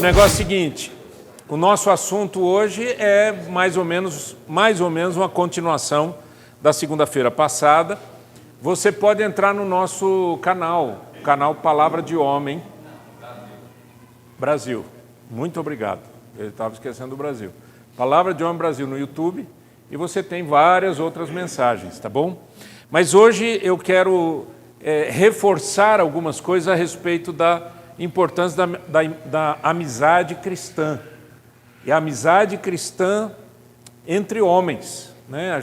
negócio é o seguinte, o nosso assunto hoje é mais ou menos uma continuação da segunda-feira passada. Você pode entrar no nosso canal Palavra de Homem Brasil. Muito obrigado. Eu estava esquecendo do Brasil. Palavra de Homem Brasil no YouTube, e você tem várias outras mensagens, tá bom? Mas hoje eu quero reforçar algumas coisas a respeito da importância da amizade cristã. E a amizade cristã entre homens, né?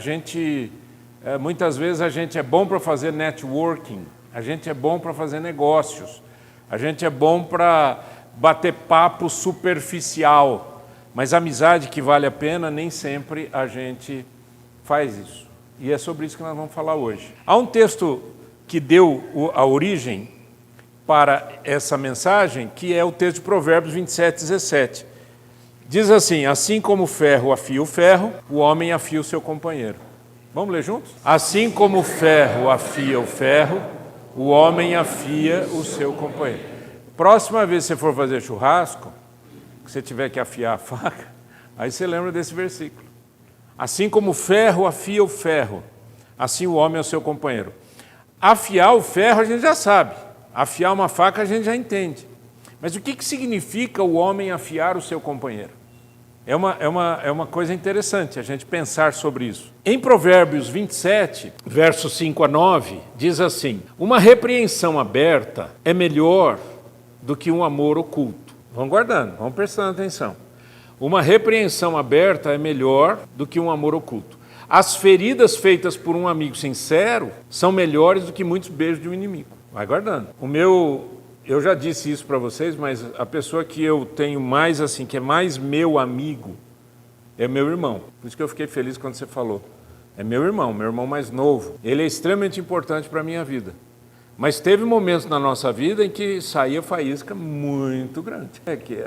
Muitas vezes a gente é bom para fazer networking, a gente é bom para fazer negócios, a gente é bom para bater papo superficial, mas a amizade que vale a pena, nem sempre a gente faz isso. E é sobre isso que nós vamos falar hoje. Há um texto que deu a origem para essa mensagem, que é o texto de Provérbios 27:17. Diz assim: assim como o ferro afia o ferro, o homem afia o seu companheiro. Vamos ler juntos? Assim como o ferro afia o ferro, o homem afia o seu companheiro. Próxima vez que você for fazer churrasco, que você tiver que afiar a faca, aí você lembra desse versículo. Assim como o ferro afia o ferro, assim o homem é o seu companheiro. Afiar o ferro a gente já sabe, afiar uma faca a gente já entende. Mas o que significa o homem afiar o seu companheiro? É uma coisa interessante a gente pensar sobre isso. Em Provérbios 27, versos 5 a 9, diz assim: uma repreensão aberta é melhor do que um amor oculto. Vamos guardando, vamos prestando atenção. Uma repreensão aberta é melhor do que um amor oculto. As feridas feitas por um amigo sincero são melhores do que muitos beijos de um inimigo. Vai guardando. Eu já disse isso para vocês, mas a pessoa que eu tenho mais assim, que é mais meu amigo, é meu irmão. Por isso que eu fiquei feliz quando você falou. É meu irmão mais novo. Ele é extremamente importante para a minha vida. Mas teve momentos na nossa vida em que saía faísca muito grande. É que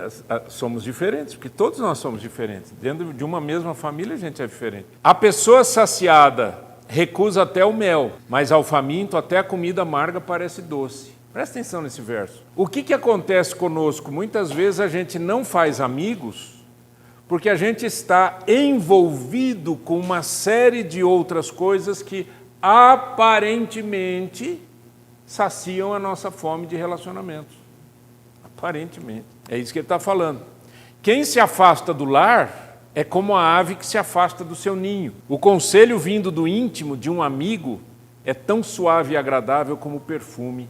somos diferentes, porque todos nós somos diferentes. Dentro de uma mesma família a gente é diferente. A pessoa saciada recusa até o mel, mas ao faminto até a comida amarga parece doce. Presta atenção nesse verso. O que acontece conosco? Muitas vezes a gente não faz amigos porque a gente está envolvido com uma série de outras coisas que aparentemente saciam a nossa fome de relacionamentos. Aparentemente. É isso que ele está falando. Quem se afasta do lar é como a ave que se afasta do seu ninho. O conselho vindo do íntimo de um amigo é tão suave e agradável como o perfume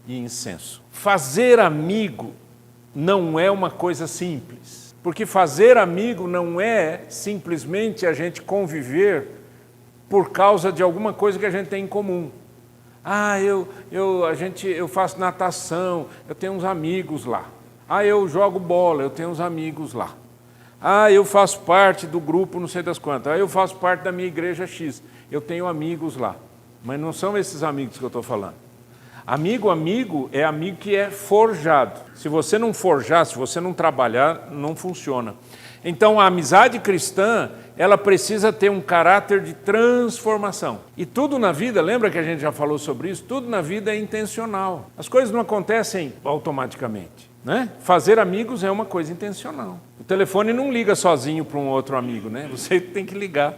e incenso. Fazer amigo não é uma coisa simples, porque fazer amigo não é simplesmente a gente conviver por causa de alguma coisa que a gente tem em comum. Eu faço natação, eu tenho uns amigos lá. Eu jogo bola, eu tenho uns amigos lá. Eu faço parte do grupo não sei das quantas. Eu faço parte da minha igreja X, eu tenho amigos lá. Mas não são esses amigos que eu estou falando. Amigo é amigo que é forjado. Se você não forjar, se você não trabalhar, não funciona. Então, a amizade cristã, ela precisa ter um caráter de transformação. E tudo na vida, lembra que a gente já falou sobre isso? Tudo na vida é intencional. As coisas não acontecem automaticamente, né? Fazer amigos é uma coisa intencional. O telefone não liga sozinho para um outro amigo, né? Você tem que ligar.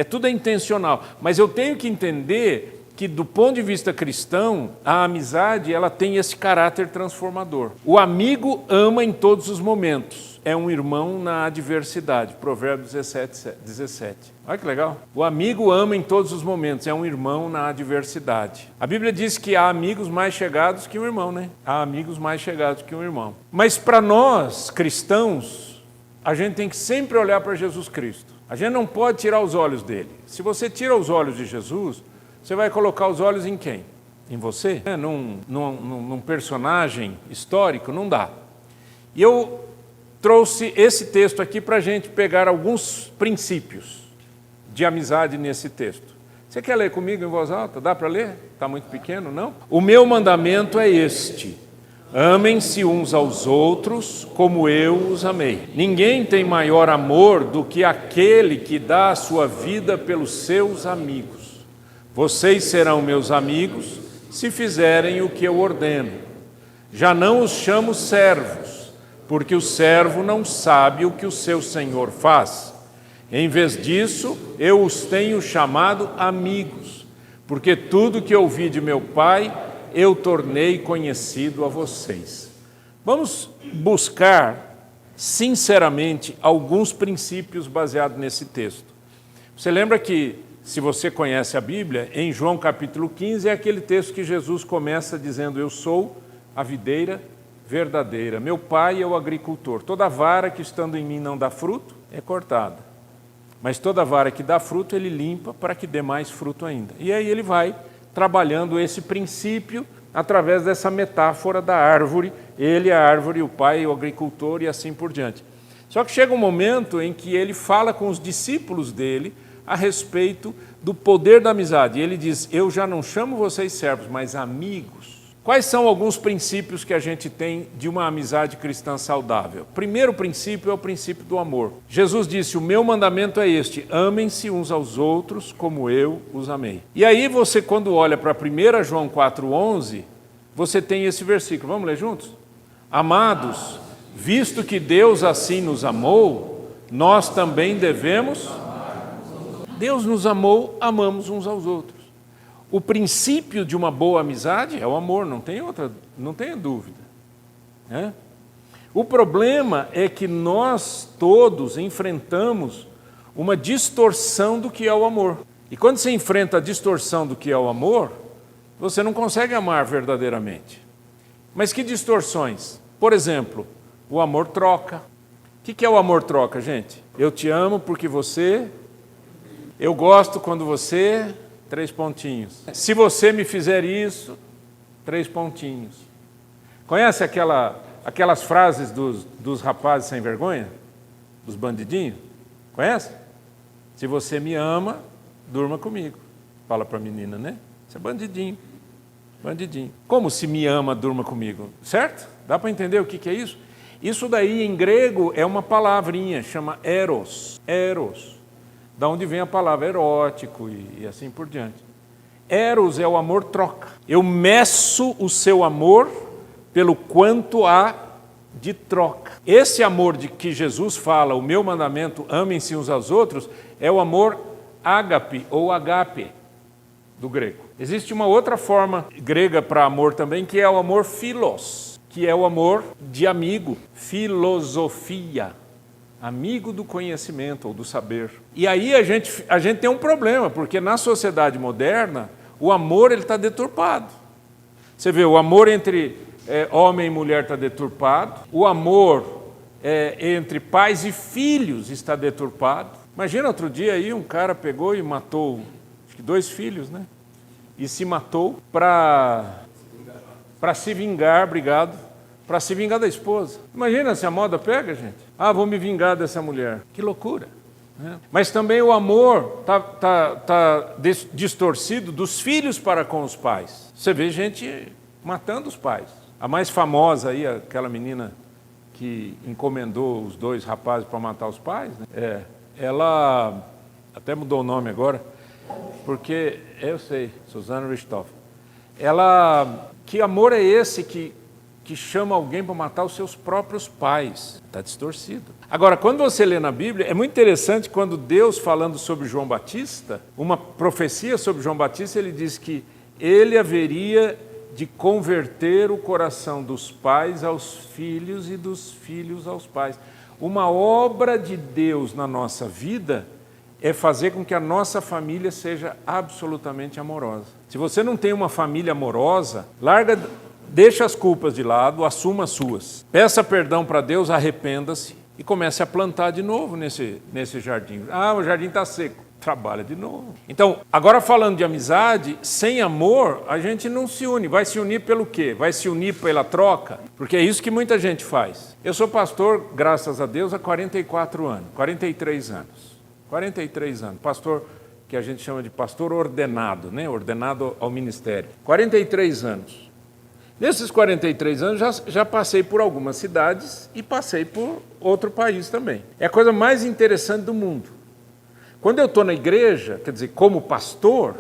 Tudo é intencional. Mas eu tenho que entender que, do ponto de vista cristão, a amizade ela tem esse caráter transformador. O amigo ama em todos os momentos. É um irmão na adversidade. Provérbios 17. Olha que legal. O amigo ama em todos os momentos. É um irmão na adversidade. A Bíblia diz que há amigos mais chegados que um irmão, né? Há amigos mais chegados que um irmão. Mas para nós, cristãos, a gente tem que sempre olhar para Jesus Cristo. A gente não pode tirar os olhos dele. Se você tira os olhos de Jesus, você vai colocar os olhos em quem? Em você? Num personagem histórico? Não dá. E eu trouxe esse texto aqui para a gente pegar alguns princípios de amizade nesse texto. Você quer ler comigo em voz alta? Dá para ler? Está muito pequeno, não? O meu mandamento é este: amem-se uns aos outros como eu os amei. Ninguém tem maior amor do que aquele que dá a sua vida pelos seus amigos. Vocês serão meus amigos se fizerem o que eu ordeno. Já não os chamo servos, porque o servo não sabe o que o seu senhor faz. Em vez disso, eu os tenho chamado amigos, porque tudo que ouvi de meu Pai, eu tornei conhecido a vocês. Vamos buscar, sinceramente, alguns princípios baseados nesse texto. Você lembra que, se você conhece a Bíblia, em João capítulo 15, é aquele texto que Jesus começa dizendo: eu sou a videira verdadeira, meu Pai é o agricultor. Toda vara que estando em mim não dá fruto, é cortada. Mas toda vara que dá fruto, ele limpa para que dê mais fruto ainda. E aí ele vai trabalhando esse princípio através dessa metáfora da árvore. Ele, a árvore, o Pai, o agricultor e assim por diante. Só que chega um momento em que ele fala com os discípulos dele a respeito do poder da amizade. E ele diz: eu já não chamo vocês servos, mas amigos. Quais são alguns princípios que a gente tem de uma amizade cristã saudável? Primeiro princípio é o princípio do amor. Jesus disse: o meu mandamento é este, amem-se uns aos outros como eu os amei. E aí você, quando olha para 1 João 4,11, você tem esse versículo. Vamos ler juntos? Amados, visto que Deus assim nos amou, nós também devemos... Deus nos amou, amamos uns aos outros. O princípio de uma boa amizade é o amor, não tenha dúvida. Né? O problema é que nós todos enfrentamos uma distorção do que é o amor. E quando você enfrenta a distorção do que é o amor, você não consegue amar verdadeiramente. Mas que distorções? Por exemplo, o amor troca. O que é o amor troca, gente? Eu te amo porque você... Eu gosto quando você... 3 pontinhos. Se você me fizer isso, 3 pontinhos. Conhece aquelas frases dos rapazes sem vergonha? Dos bandidinhos? Conhece? Se você me ama, durma comigo. Fala para a menina, né? Você é bandidinho. Bandidinho. Como se me ama, durma comigo? Certo? Dá para entender o que é isso? Isso daí em grego é uma palavrinha, chama eros. Eros. Da onde vem a palavra erótico e assim por diante. Eros é o amor troca. Eu meço o seu amor pelo quanto há de troca. Esse amor de que Jesus fala, o meu mandamento, amem-se uns aos outros, é o amor ágape ou agape do grego. Existe uma outra forma grega para amor também, que é o amor philos, que é o amor de amigo, filosofia. Amigo do conhecimento ou do saber. E aí a gente tem um problema, porque na sociedade moderna, o amor está deturpado. Você vê, o amor entre homem e mulher está deturpado, o amor entre pais e filhos está deturpado. Imagina outro dia aí um cara pegou e matou, acho que 2 filhos, né? E se matou para se vingar, obrigado, para se vingar da esposa. Imagina se a moda pega, gente. Ah, vou me vingar dessa mulher. Que loucura. Né? Mas também o amor está distorcido dos filhos para com os pais. Você vê gente matando os pais. A mais famosa aí, aquela menina que encomendou os 2 rapazes para matar os pais, né? Ela até mudou o nome agora, porque, eu sei, Susana Richthofen. Que amor é esse que chama alguém para matar os seus próprios pais? Está distorcido. Agora, quando você lê na Bíblia, é muito interessante quando Deus, falando sobre João Batista, uma profecia sobre João Batista, ele diz que ele haveria de converter o coração dos pais aos filhos e dos filhos aos pais. Uma obra de Deus na nossa vida é fazer com que a nossa família seja absolutamente amorosa. Se você não tem uma família amorosa, deixa as culpas de lado, assuma as suas. Peça perdão para Deus, arrependa-se e comece a plantar de novo nesse jardim. Ah, o jardim está seco. Trabalha de novo. Então, agora falando de amizade, sem amor, a gente não se une. Vai se unir pelo quê? Vai se unir pela troca? Porque é isso que muita gente faz. Eu sou pastor, graças a Deus, há 44 anos. 43 anos. 43 anos. Pastor, que a gente chama de pastor ordenado, né? Ordenado ao ministério. 43 anos. Nesses 43 anos, já passei por algumas cidades e passei por outro país também. É a coisa mais interessante do mundo. Quando eu estou na igreja, quer dizer, como pastor,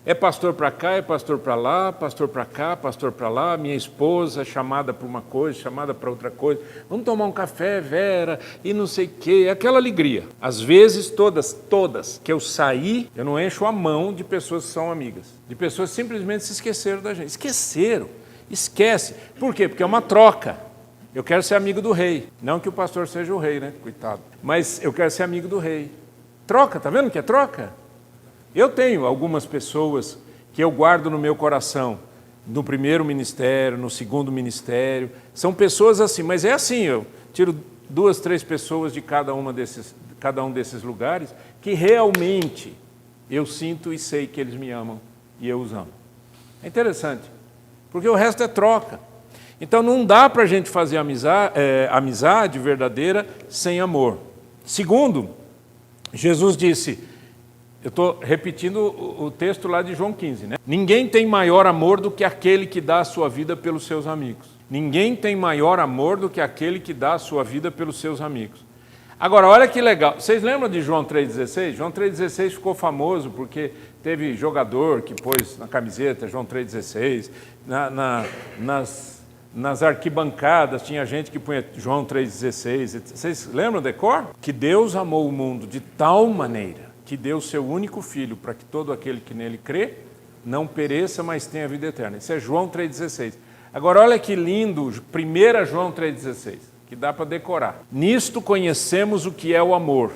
É pastor para cá, é pastor para lá, pastor para cá, pastor para lá, minha esposa chamada para uma coisa, chamada para outra coisa. Vamos tomar um café, Vera, e não sei o quê. Aquela alegria. Às vezes, todas que eu saí, eu não encho a mão de pessoas que são amigas. De pessoas que simplesmente se esqueceram da gente. Esqueceram. Esquece. Por quê? Porque é uma troca. Eu quero ser amigo do rei. Não que o pastor seja o rei, né? Coitado. Mas eu quero ser amigo do rei. Troca, tá vendo que é troca? Eu tenho algumas pessoas que eu guardo no meu coração, no primeiro ministério, no segundo ministério. São pessoas assim, mas é assim, eu tiro 2, 3 pessoas de cada um desses lugares que realmente eu sinto e sei que eles me amam e eu os amo. É interessante, porque o resto é troca. Então não dá para a gente fazer amizade verdadeira sem amor. Segundo, Jesus disse, eu estou repetindo o texto lá de João 15, né? Ninguém tem maior amor do que aquele que dá a sua vida pelos seus amigos. Ninguém tem maior amor do que aquele que dá a sua vida pelos seus amigos. Agora, olha que legal. Vocês lembram de João 3,16? João 3,16 ficou famoso porque teve jogador que pôs na camiseta João 3,16. Nas arquibancadas tinha gente que punha João 3,16. Vocês lembram, decor? Que Deus amou o mundo de tal maneira que deu o seu único Filho, para que todo aquele que nele crê não pereça, mas tenha vida eterna. Isso é João 3,16. Agora, olha que lindo, 1 João 3,16, que dá para decorar. Nisto conhecemos o que é o amor.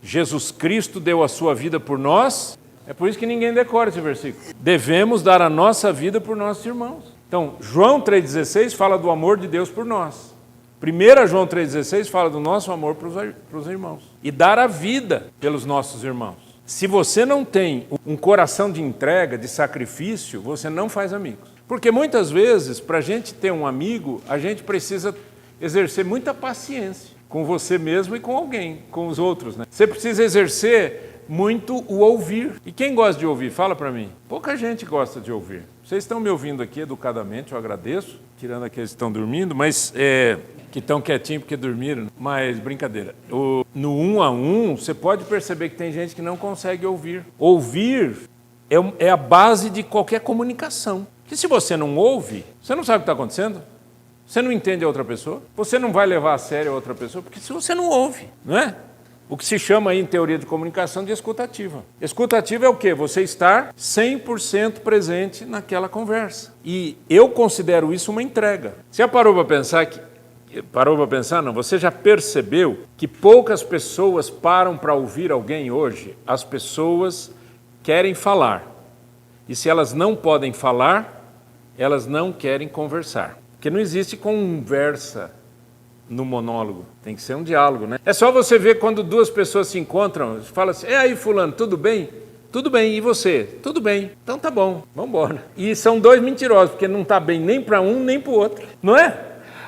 Jesus Cristo deu a sua vida por nós. É por isso que ninguém decora esse versículo. Devemos dar a nossa vida por nossos irmãos. Então, João 3,16 fala do amor de Deus por nós. 1 João 3,16 fala do nosso amor para os irmãos. E dar a vida pelos nossos irmãos. Se você não tem um coração de entrega, de sacrifício, você não faz amigos. Porque muitas vezes, para a gente ter um amigo, a gente precisa exercer muita paciência com você mesmo e com alguém, com os outros, né? Você precisa exercer muito o ouvir. E quem gosta de ouvir? Fala para mim. Pouca gente gosta de ouvir. Vocês estão me ouvindo aqui educadamente, eu agradeço, tirando aqueles que estão dormindo, mas que estão quietinhos porque dormiram, mas brincadeira. No 1 a 1, você pode perceber que tem gente que não consegue ouvir. Ouvir é a base de qualquer comunicação. Porque se você não ouve, você não sabe o que está acontecendo, você não entende a outra pessoa, você não vai levar a sério a outra pessoa, porque se você não ouve, não é? O que se chama aí em teoria de comunicação de escutativa. Escutativa é o quê? Você estar 100% presente naquela conversa. E eu considero isso uma entrega. Você já parou para pensar que... Não, você já percebeu que poucas pessoas param para ouvir alguém hoje? As pessoas querem falar. E se elas não podem falar, elas não querem conversar. Porque não existe conversa no monólogo, tem que ser um diálogo, né? É só você ver quando 2 pessoas se encontram, fala assim, aí fulano, tudo bem? Tudo bem, e você? Tudo bem, então tá bom, vamos embora. E são 2 mentirosos, porque não está bem nem para um, nem para o outro, não é?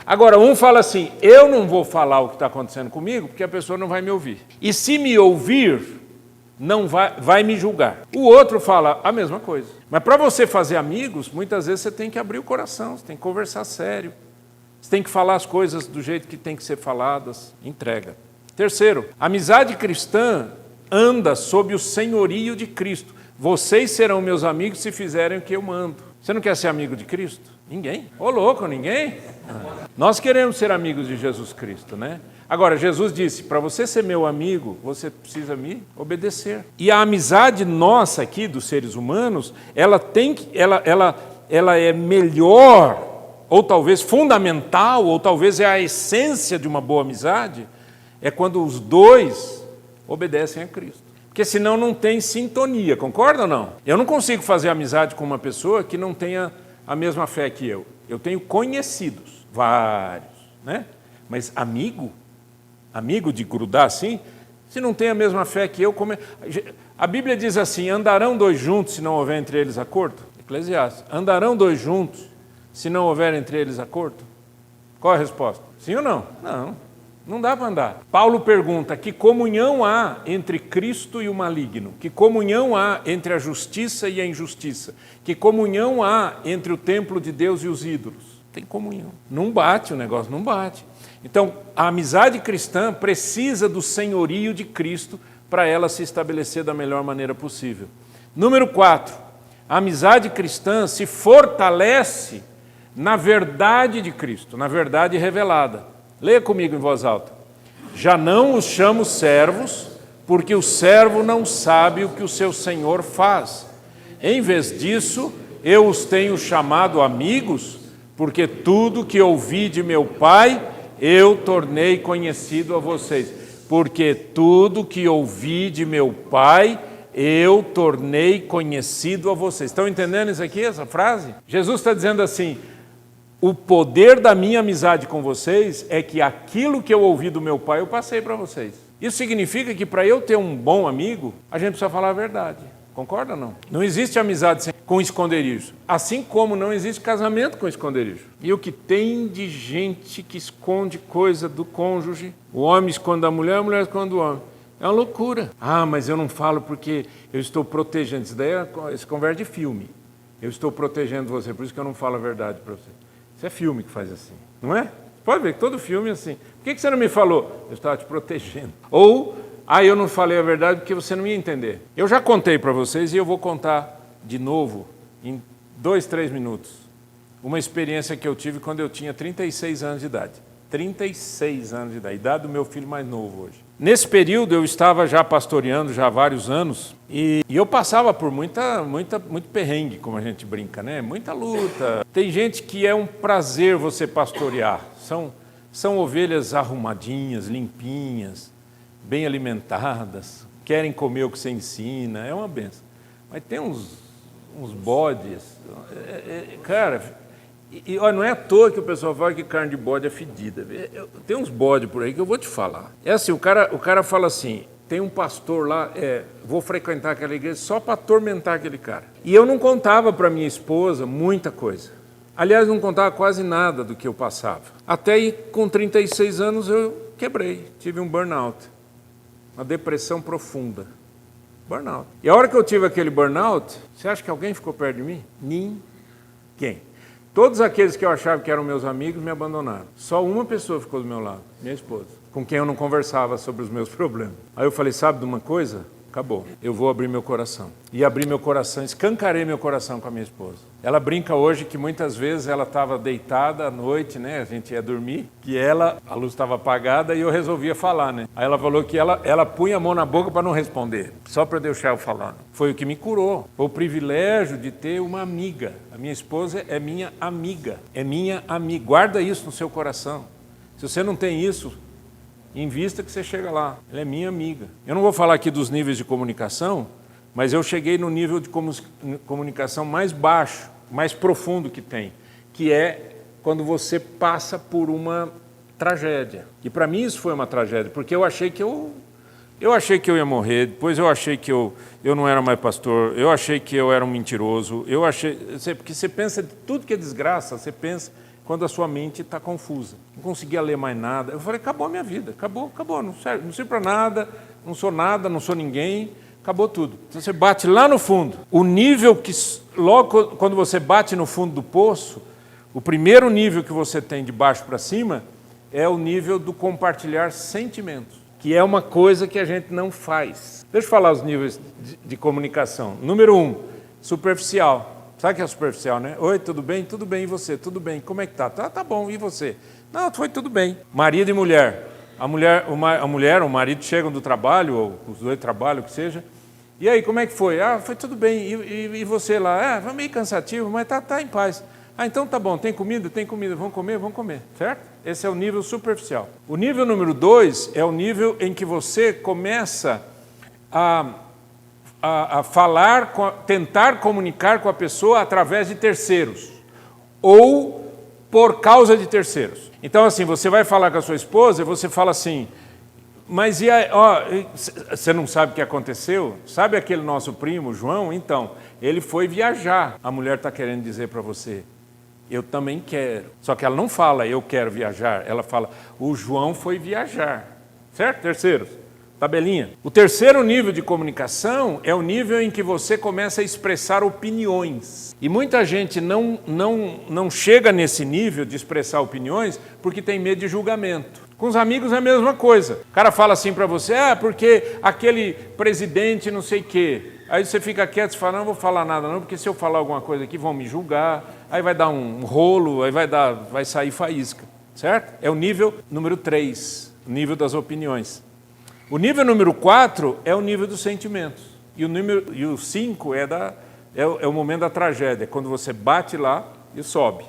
Agora, um fala assim, eu não vou falar o que está acontecendo comigo, porque a pessoa não vai me ouvir. E se me ouvir, não vai me julgar. O outro fala a mesma coisa. Mas para você fazer amigos, muitas vezes você tem que abrir o coração, você tem que conversar sério. Você tem que falar as coisas do jeito que tem que ser faladas. Entrega. Terceiro, a amizade cristã anda sob o senhorio de Cristo. Vocês serão meus amigos se fizerem o que eu mando. Você não quer ser amigo de Cristo? Ninguém. Ô louco, ninguém? Nós queremos ser amigos de Jesus Cristo, né? Agora, Jesus disse, para você ser meu amigo, você precisa me obedecer. E a amizade nossa aqui, dos seres humanos, ela é melhor, ou talvez fundamental, ou talvez é a essência de uma boa amizade, é quando os 2 obedecem a Cristo. Porque senão não tem sintonia, concorda ou não? Eu não consigo fazer amizade com uma pessoa que não tenha a mesma fé que eu. Eu tenho conhecidos, vários, né? Mas amigo de grudar assim, se não tem a mesma fé que eu... A Bíblia diz assim, andarão 2 juntos se não houver entre eles acordo? Eclesiastes. Andarão 2 juntos se não houver entre eles acordo? Qual a resposta? Sim ou não? Não dá para andar. Paulo pergunta, que comunhão há entre Cristo e o maligno? Que comunhão há entre a justiça e a injustiça? Que comunhão há entre o templo de Deus e os ídolos? Tem comunhão. Não bate o negócio, não bate. Então, a amizade cristã precisa do senhorio de Cristo para ela se estabelecer da melhor maneira possível. Número 4, A amizade cristã se fortalece na verdade de Cristo, na verdade revelada. Leia comigo em voz alta. Já não os chamo servos, porque o servo não sabe o que o seu senhor faz. Em vez disso, eu os tenho chamado amigos, porque tudo que ouvi de meu Pai, eu tornei conhecido a vocês. Porque tudo que ouvi de meu Pai, eu tornei conhecido a vocês. Estão entendendo isso aqui, essa frase? Jesus está dizendo assim, o poder da minha amizade com vocês é que aquilo que eu ouvi do meu Pai, eu passei para vocês. Isso significa que para eu ter um bom amigo, a gente precisa falar a verdade. Concorda ou não? Não existe amizade com esconderijo. Assim como não existe casamento com esconderijo. E o que tem de gente que esconde coisa do cônjuge, o homem esconde a mulher esconde o homem. É uma loucura. Ah, mas eu não falo porque eu estou protegendo. Isso daí é esse conversa de filme. Eu estou protegendo você, por isso que eu não falo a verdade para você. Isso é filme que faz assim, não é? Pode ver que todo filme é assim. Por que você não me falou? Eu estava te protegendo. Ou, eu não falei a verdade porque você não ia entender. Eu já contei para vocês e eu vou contar de novo, em 2, 3 minutos, uma experiência que eu tive quando eu tinha 36 anos de idade. 36 anos de idade, a idade do meu filho mais novo hoje. Nesse período eu estava já pastoreando já há vários anos e eu passava por muito perrengue, como a gente brinca, né? Muita luta. Tem gente que é um prazer você pastorear. São ovelhas arrumadinhas, limpinhas, bem alimentadas, querem comer o que você ensina, é uma benção. Mas tem uns bodes, cara... E olha, não é à toa que o pessoal fala que carne de bode é fedida. Tem uns bodes por aí que eu vou te falar. É assim, o cara fala assim, tem um pastor lá, vou frequentar aquela igreja só para atormentar aquele cara. E eu não contava para minha esposa muita coisa. Aliás, não contava quase nada do que eu passava. Até aí, com 36 anos, eu quebrei, tive um burnout, uma depressão profunda. Burnout. E a hora que eu tive aquele burnout, você acha que alguém ficou perto de mim? Ninguém. Todos aqueles que eu achava que eram meus amigos me abandonaram. Só uma pessoa ficou do meu lado, minha esposa, com quem eu não conversava sobre os meus problemas. Aí eu falei, sabe de uma coisa? Acabou. Eu vou abrir meu coração. E abri meu coração, escancarei meu coração com a minha esposa. Ela brinca hoje que muitas vezes ela estava deitada à noite, né? A gente ia dormir, a luz estava apagada e eu resolvia falar, né? Aí ela falou que ela punha a mão na boca para não responder, só para deixar eu falar. Foi o que me curou. Foi o privilégio de ter uma amiga. A minha esposa é minha amiga. É minha amiga. Guarda isso no seu coração. Se você não tem isso, invista que você chega lá. Ela é minha amiga. Eu não vou falar aqui dos níveis de comunicação, mas eu cheguei no nível de comunicação mais baixo, mais profundo que tem, que é quando você passa por uma tragédia. E para mim isso foi uma tragédia, porque eu achei que eu ia morrer, depois eu achei que eu não era mais pastor, eu achei que eu era um mentiroso, porque você pensa de tudo que é desgraça, você pensa quando a sua mente está confusa. Não conseguia ler mais nada. Eu falei, acabou a minha vida, acabou, não serve para nada, não sou ninguém, acabou tudo. Então você bate lá no fundo. O nível que, logo quando você bate no fundo do poço, o primeiro nível que você tem de baixo para cima é o nível do compartilhar sentimentos, que é uma coisa que a gente não faz. Deixa eu falar os níveis de comunicação. Número 1, superficial. Sabe o que é superficial, né? Oi, tudo bem? Tudo bem, e você? Tudo bem, como é que tá? Tá bom, e você? Não, foi tudo bem. Marido e mulher. O marido chegam do trabalho, ou os dois trabalham, o que seja. E aí, como é que foi? Foi tudo bem. E você lá? Foi meio cansativo, mas tá em paz. Então tá bom, tem comida? Tem comida. Vamos comer, certo? Esse é o nível superficial. O nível número 2 é o nível em que você começa a falar, tentar comunicar com a pessoa através de terceiros ou por causa de terceiros. Então, assim, você vai falar com a sua esposa e você fala assim, mas e aí, você não sabe o que aconteceu? Sabe aquele nosso primo, João? Então, ele foi viajar. A mulher está querendo dizer para você, eu também quero. Só que ela não fala, eu quero viajar. Ela fala, o João foi viajar. Certo? Terceiros. Tabelinha. O terceiro nível de comunicação é o nível em que você começa a expressar opiniões. E muita gente não chega nesse nível de expressar opiniões porque tem medo de julgamento. Com os amigos é a mesma coisa. O cara fala assim para você, porque aquele presidente não sei o quê. Aí você fica quieto e fala, não vou falar nada não, porque se eu falar alguma coisa aqui vão me julgar, aí vai dar um rolo, aí vai sair faísca, certo? É o nível número 3, o nível das opiniões. O nível número 4 é o nível dos sentimentos. E o 5 é o momento da tragédia, quando você bate lá e sobe.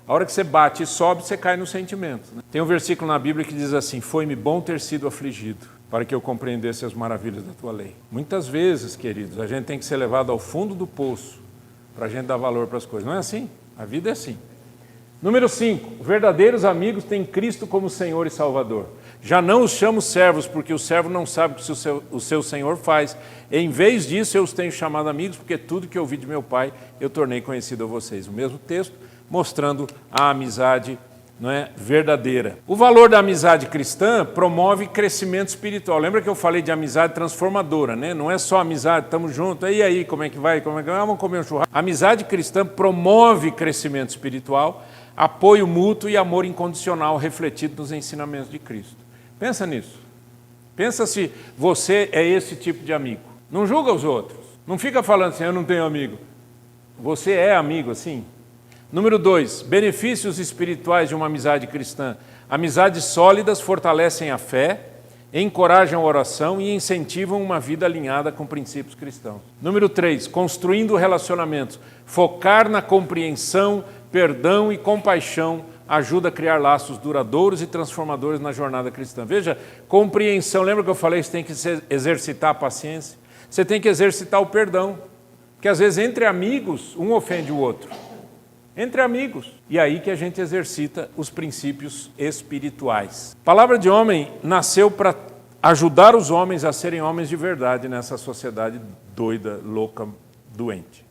A hora que você bate e sobe, você cai no sentimento. Né? Tem um versículo na Bíblia que diz assim, foi-me bom ter sido afligido, para que eu compreendesse as maravilhas da tua lei. Muitas vezes, queridos, a gente tem que ser levado ao fundo do poço para a gente dar valor para as coisas. Não é assim? A vida é assim. Número 5, verdadeiros amigos têm Cristo como Senhor e Salvador. Já não os chamo servos, porque o servo não sabe o que o seu Senhor faz. Em vez disso, eu os tenho chamado amigos, porque tudo que eu ouvi de meu Pai, eu tornei conhecido a vocês. O mesmo texto, mostrando a amizade, não é, verdadeira. O valor da amizade cristã promove crescimento espiritual. Lembra que eu falei de amizade transformadora, né? Não é só amizade, estamos juntos, e aí, como é que vai? Vamos comer um churrasco. A amizade cristã promove crescimento espiritual, apoio mútuo e amor incondicional refletido nos ensinamentos de Cristo. Pensa nisso. Pensa se você é esse tipo de amigo. Não julga os outros. Não fica falando assim, eu não tenho amigo. Você é amigo assim? Número 2, benefícios espirituais de uma amizade cristã. Amizades sólidas fortalecem a fé, encorajam a oração e incentivam uma vida alinhada com princípios cristãos. Número 3, construindo relacionamentos. Focar na compreensão, perdão e compaixão ajuda a criar laços duradouros e transformadores na jornada cristã. Veja, compreensão, lembra que eu falei que você tem que exercitar a paciência? Você tem que exercitar o perdão, porque às vezes entre amigos, um ofende o outro. Entre amigos. E aí que a gente exercita os princípios espirituais. Palavra de Homem nasceu para ajudar os homens a serem homens de verdade nessa sociedade doida, louca, doente.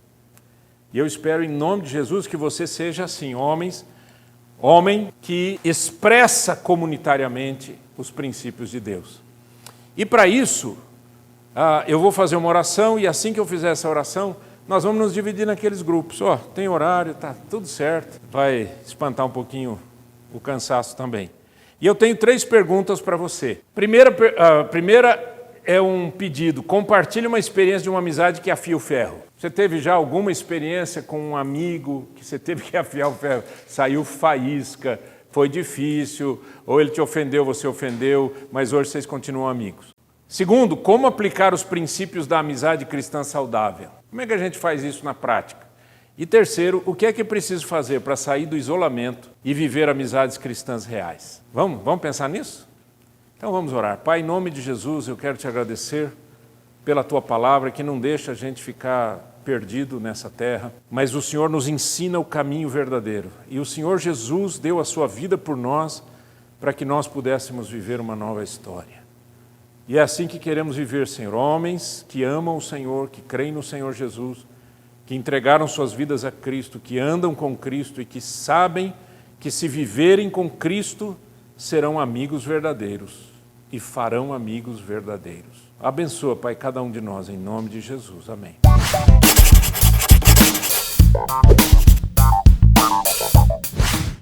E eu espero em nome de Jesus que você seja assim, homem que expressa comunitariamente os princípios de Deus. E para isso, eu vou fazer uma oração e assim que eu fizer essa oração, nós vamos nos dividir naqueles grupos. Tem horário, tá tudo certo. Vai espantar um pouquinho o cansaço também. E eu tenho 3 perguntas para você. A primeira é um pedido. Compartilhe uma experiência de uma amizade que afia o ferro. Você teve já alguma experiência com um amigo que você teve que afiar o ferro? Saiu faísca, foi difícil, ou ele te ofendeu, você ofendeu, mas hoje vocês continuam amigos. Segundo, como aplicar os princípios da amizade cristã saudável? Como é que a gente faz isso na prática? E terceiro, o que é que preciso fazer para sair do isolamento e viver amizades cristãs reais? Vamos pensar nisso? Então vamos orar. Pai, em nome de Jesus, eu quero te agradecer pela tua palavra que não deixa a gente ficar perdido nessa terra, mas o Senhor nos ensina o caminho verdadeiro. E o Senhor Jesus deu a sua vida por nós para que nós pudéssemos viver uma nova história. E é assim que queremos viver, Senhor. Homens que amam o Senhor, que creem no Senhor Jesus, que entregaram suas vidas a Cristo, que andam com Cristo e que sabem que se viverem com Cristo, serão amigos verdadeiros e farão amigos verdadeiros. Abençoa, Pai, cada um de nós, em nome de Jesus. Amém.